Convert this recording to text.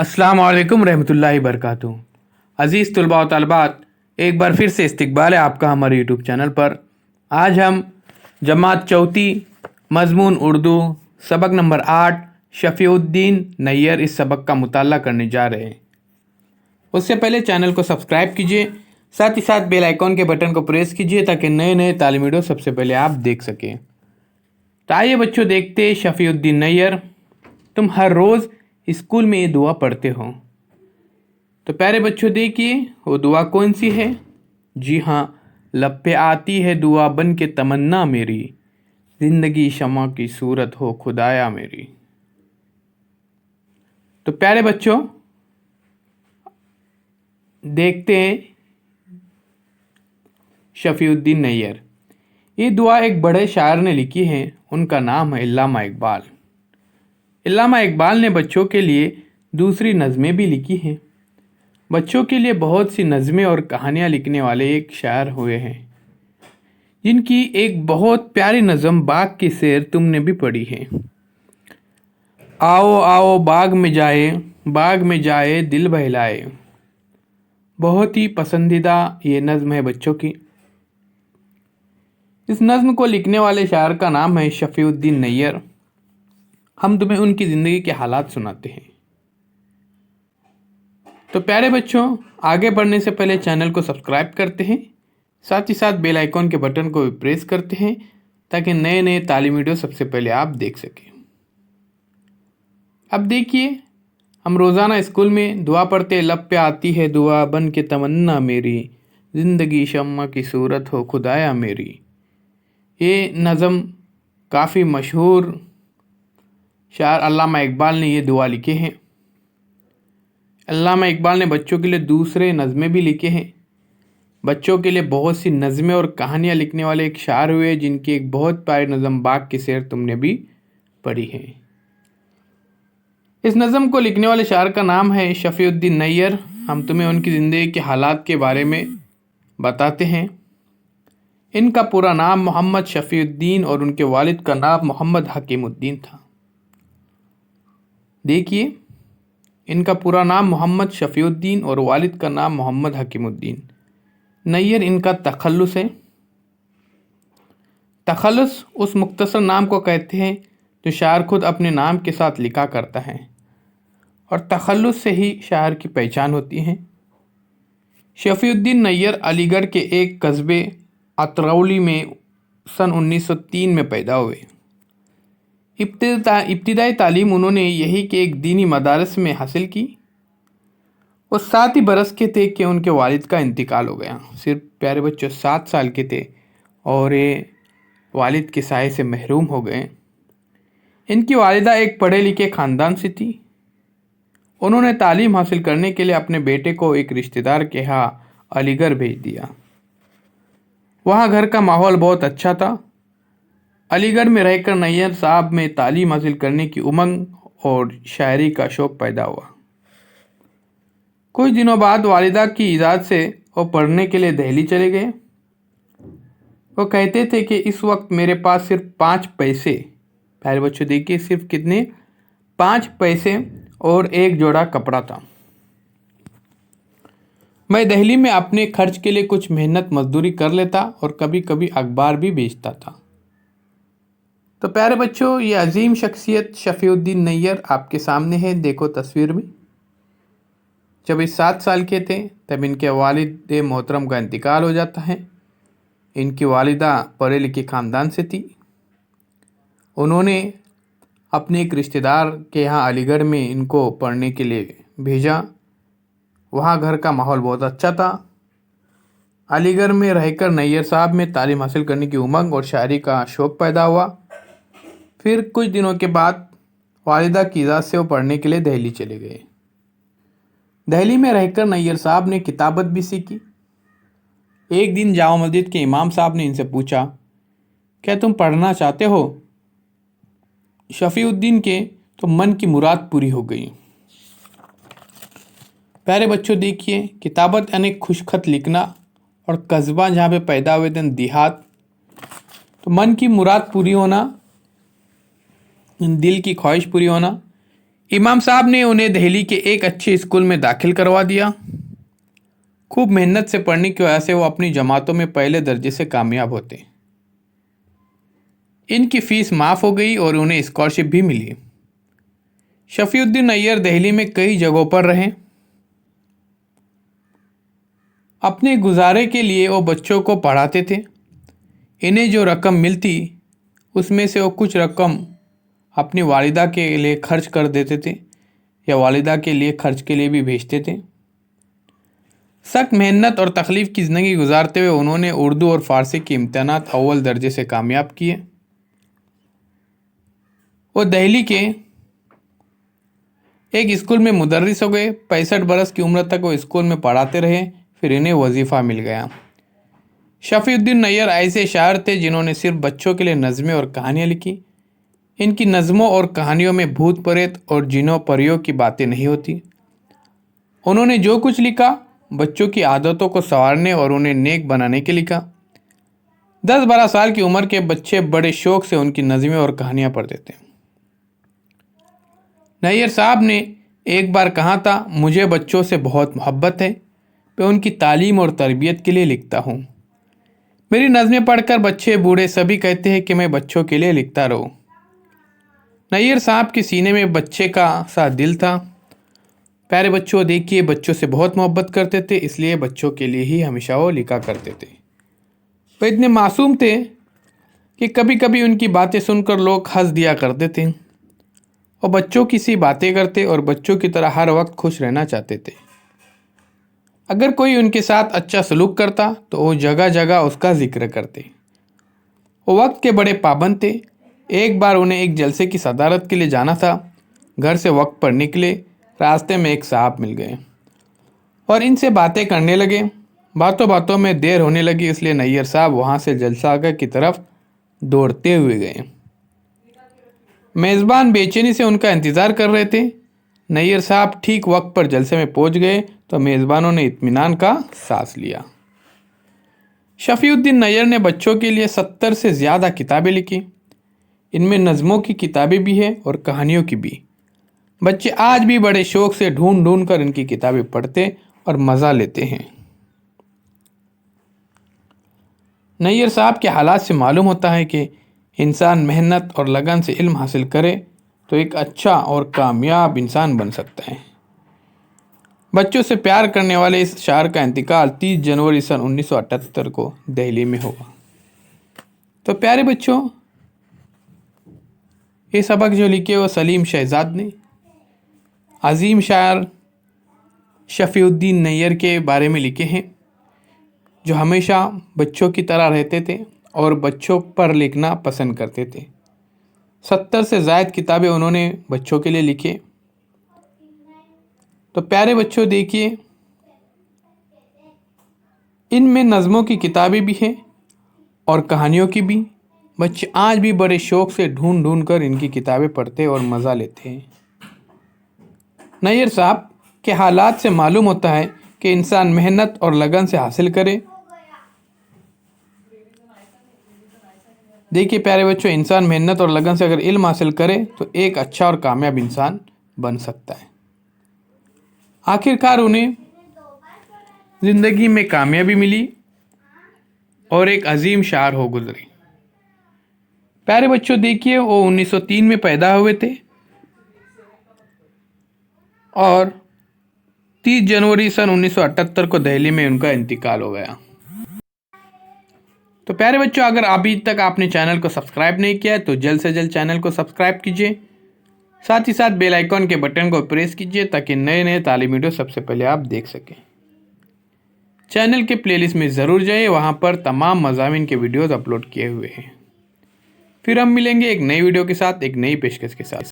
अस्सलाम वालेकुम रहमतुल्लाहि बरकातुहू। अज़ीज़ तलबा व तलबात, एक बार फिर से इस्तकबाल है आपका हमारे यूट्यूब चैनल पर। आज हम जमात चौथी मज़मून उर्दू सबक नंबर 8 शफ़ीउद्दीन नैयर इस सबक का मुताला करने जा रहे हैं। उससे पहले चैनल को सब्सक्राइब कीजिए, साथ ही साथ बेल आइकॉन के बटन को प्रेस कीजिए ताकि नए नए तालीमी वीडियो सबसे पहले आप देख सकें। तो आइए बच्चों, देखते हैं शफ़ीउद्दीन नैयर। तुम हर रोज़ स्कूल में ये दुआ पढ़ते हो। तो प्यारे बच्चों देखिए वो दुआ कौन सी है। जी हाँ, लब पे आती है दुआ बन के तमन्ना मेरी, जिंदगी शमा की सूरत हो खुदाया मेरी। तो प्यारे बच्चों देखते हैं शफ़ीउद्दीन नैयर। ये दुआ एक बड़े शायर ने लिखी है, उनका नाम है अल्लामा इकबाल। अल्लामा इकबाल ने बच्चों के लिए दूसरी नज़में भी लिखी हैं। बच्चों के लिए बहुत सी नज़में और कहानियाँ लिखने वाले एक शायर हुए हैं, जिनकी एक बहुत प्यारी नज़म बाग की सैर तुमने भी पढ़ी है। आओ आओ बाग में जाए दिल बहलाए, बहुत ही पसंदीदा ये नज़म है बच्चों की। इस नज़म को लिखने वाले शायर का नाम है शफ़ीउद्दीन नैयर। हम तुम्हें उनकी ज़िंदगी के हालात सुनाते हैं। तो प्यारे बच्चों, आगे बढ़ने से पहले चैनल को सब्सक्राइब करते हैं, साथ ही साथ बेल आइकॉन के बटन को भी प्रेस करते हैं ताकि नए नए तालीमी वीडियो सबसे पहले आप देख सकें। अब देखिए, हम रोज़ाना स्कूल में दुआ पढ़ते, लब पे आती है दुआ बन के तमन्ना मेरी, ज़िंदगी शम्मा की सूरत हो खुदाया मेरी। ये नज़म काफ़ी मशहूर शायर अल्लामा इकबाल ने ये दुआ लिखे हैं। अल्लामा इकबाल ने बच्चों के लिए दूसरे नज़में भी लिखे हैं। बच्चों के लिए बहुत सी नज़में और कहानियाँ लिखने वाले एक शायर हुए, जिनकी एक बहुत प्यारी नज़म बाग की सैर तुमने भी पढ़ी है। इस नज़म को लिखने वाले शायर का नाम है शफ़ीउद्दीन नैयर। हम तुम्हें उनकी ज़िंदगी के हालात के बारे में बताते हैं। इनका पूरा नाम मोहम्मद शफ़ीउद्दीन और उनके वालिद का नाम मोहम्मद हकीमुद्दीन था। देखिए, इनका पूरा नाम मोहम्मद शफ़ीउद्दीन और वालिद का नाम मोहम्मद हकीमुद्दीन। नैयर इनका तखल्लुस है। तखल्लुस उस मुख्तसर नाम को कहते हैं जो शायर खुद अपने नाम के साथ लिखा करता है, और तखल्लुस से ही शायर की पहचान होती है। शफ़ीउद्दीन नैयर अलीगढ़ के एक कस्बे अतरौली में सन 1903 में पैदा हुए। इब्तिदाई तालीम उन्होंने यही के एक दीनी मदारस में हासिल की। वो 7 ही बरस के थे कि उनके वालिद का इंतकाल हो गया। सिर्फ प्यारे बच्चों 7 साल के थे और ये वालिद के साए से महरूम हो गए। इनकी वालिदा एक पढ़े लिखे ख़ानदान से थी। उन्होंने तालीम हासिल करने के लिए अपने बेटे को एक रिश्तेदार के यहाँ अलीगढ़ भेज दिया। वहाँ घर का माहौल बहुत अच्छा था। अलीगढ़ में रहकर नैयर साहब में तालीम हासिल करने की उमंग और शायरी का शौक़ पैदा हुआ। कुछ दिनों बाद वालिदा की इजाज़त से वो पढ़ने के लिए दिल्ली चले गए। वो कहते थे कि इस वक्त मेरे पास सिर्फ 5 पैसे, प्यारे बच्चों देखिए, सिर्फ कितने, 5 पैसे और एक जोड़ा कपड़ा था। मैं दिल्ली में अपने खर्च के लिए कुछ मेहनत मजदूरी कर लेता और कभी कभी अखबार भी बेचता था। तो प्यारे बच्चों, ये अजीम शख्सियत शफ़ीउद्दीन नैयर आपके सामने है। देखो तस्वीर में, जब ये 7 साल के थे तब इनके वालिद मोहतरम का इंतकाल हो जाता है। इनकी वालिदा पढ़े लिखे ख़ानदान से थी। उन्होंने अपने एक रिश्तेदार के यहाँ अलीगढ़ में इनको पढ़ने के लिए भेजा। वहाँ घर का माहौल बहुत अच्छा था। अलीगढ़ में रहकर नैयर साहब में तालीम हासिल करने की उमंग और शायरी का शौक़ पैदा हुआ। फिर कुछ दिनों के बाद वालिदा की इजाज़त से वो पढ़ने के लिए दिल्ली चले गए। दिल्ली में रहकर नैयर साहब ने किताबत भी सीखी। एक दिन जामा मस्जिद के इमाम साहब ने इनसे पूछा, क्या तुम पढ़ना चाहते हो? शफ़ीउद्दीन के तो मन की मुराद पूरी हो गई। प्यारे बच्चों देखिए, किताबत यानी खुशखत लिखना, और कस्बा जहाँ पे पैदा हुए थे देहात, तो मन की मुराद पूरी होना, दिल की ख्वाहिश पूरी होना, इमाम साहब ने उन्हें दिल्ली के एक अच्छे स्कूल में दाखिल करवा दिया। खूब मेहनत से पढ़ने की वजह से वो अपनी जमातों में पहले दर्जे से कामयाब होते। इनकी फ़ीस माफ़ हो गई और उन्हें स्कॉलरशिप भी मिली। शफीउद्दीन नैयर दिल्ली में कई जगहों पर रहे। अपने गुजारे के लिए वो बच्चों को पढ़ाते थे। इन्हें जो रकम मिलती उसमें से वो कुछ रकम अपनी वालिदा के लिए खर्च कर देते थे या वालिदा के लिए खर्च के लिए भी भेजते थे। सख्त मेहनत और तकलीफ़ की ज़िंदगी गुजारते हुए उन्होंने उर्दू और फ़ारसी के इम्तहानात अव्वल दर्जे से कामयाब किए। वो दिल्ली के एक स्कूल में मुदर्रिस हो गए। 65 बरस की उम्र तक वो स्कूल में पढ़ाते रहे, फिर इन्हें वजीफ़ा मिल गया। शफीउद्दीन नैयर ऐसे शायर थे जिन्होंने सिर्फ बच्चों के लिए नज़में और कहानियाँ लिखी। इनकी नज़मों और कहानियों में भूत प्रेत और जिनों परियों की बातें नहीं होती। उन्होंने जो कुछ लिखा बच्चों की आदतों को संवारने और उन्हें नेक बनाने के लिखा। 10-12 साल की उम्र के बच्चे बड़े शौक से उनकी नज़में और कहानियाँ पढ़ते थे। नैयर साहब ने एक बार कहा था, मुझे बच्चों से बहुत मोहब्बत है, मैं उनकी तालीम और तरबियत के लिए लिखता हूँ। मेरी नज़में पढ़कर बच्चे बूढ़े सभी कहते हैं कि मैं बच्चों के लिए लिखता रहूँ। नैयर साहब के सीने में बच्चे का सा दिल था। प्यारे बच्चों, देखिए, बच्चों से बहुत मोहब्बत करते थे, इसलिए बच्चों के लिए ही हमेशा वो लिखा करते थे। वो इतने मासूम थे कि कभी कभी उनकी बातें सुनकर लोग हंस दिया करते थे। वो बच्चों की सी बातें करते और बच्चों की तरह हर वक्त खुश रहना चाहते थे। अगर कोई उनके साथ अच्छा सलूक करता तो वो जगह जगह उसका जिक्र करते। वो वक्त के बड़े पाबंद थे। एक बार उन्हें एक जलसे की सदारत के लिए जाना था। घर से वक्त पर निकले। रास्ते में एक साहब मिल गए और इनसे बातें करने लगे। बातों बातों में देर होने लगी, इसलिए नैयर साहब वहाँ से जलसागाह की तरफ दौड़ते हुए गए। मेज़बान बेचैनी से उनका इंतज़ार कर रहे थे। नैयर साहब ठीक वक्त पर जलसे में पहुंच गए तो मेज़बानों ने इत्मीनान का सांस लिया। शफीउद्दीन नैयर ने बच्चों के लिए 70 से ज़्यादा किताबें लिखी। इनमें नज़मों की किताबें भी हैं और कहानियों की भी। बच्चे आज भी बड़े शौक से ढूंढ ढूंढ कर इनकी किताबें पढ़ते और मज़ा लेते हैं। नैयर साहब के हालात से मालूम होता है कि इंसान मेहनत और लगन से इल्म हासिल करे तो एक अच्छा और कामयाब इंसान बन सकता है। बच्चों से प्यार करने वाले इस शायर का इंतकाल 30 जनवरी सन 1978 को दिल्ली में हुआ। तो प्यारे बच्चों, ये सबक जो लिखे वो सलीम शहजाद ने अजीम शायर शफीउद्दीन नैयर के बारे में लिखे हैं, जो हमेशा बच्चों की तरह रहते थे और बच्चों पर लिखना पसंद करते थे। 70 से ज़ायद किताबें उन्होंने बच्चों के लिए लिखी। तो प्यारे बच्चों, देखिए, इनमें नज़मों की किताबें भी हैं और कहानियों की भी। बच्चे आज भी बड़े शौक से ढूंढ ढूंढ कर इनकी किताबें पढ़ते और मज़ा लेते हैं। नैयर साहब के हालात से मालूम होता है कि इंसान मेहनत और लगन से हासिल करे। देखिए प्यारे बच्चों, इंसान मेहनत और लगन से अगर इल्म हासिल करे तो एक अच्छा और कामयाब इंसान बन सकता है। आखिरकार उन्हें ज़िंदगी में कामयाबी मिली और एक अजीम शायर हो गुजरे। प्यारे बच्चों, देखिए, वो 1903 में पैदा हुए थे और 30 जनवरी सन 1978 को दिल्ली में उनका इंतकाल हो गया। तो प्यारे बच्चों, अगर अभी तक आपने चैनल को सब्सक्राइब नहीं किया है तो जल्द से जल्द चैनल को सब्सक्राइब कीजिए। साथ ही साथ बेल आइकॉन के बटन को प्रेस कीजिए ताकि नए नए तालीमी वीडियो सबसे पहले आप देख सकें। चैनल के प्लेलिस्ट में ज़रूर जाइए, वहाँ पर तमाम मज़ामीन के वीडियोज़ अपलोड किए हुए हैं। फिर हम मिलेंगे एक नई वीडियो के साथ, एक नई पेशकश के साथ।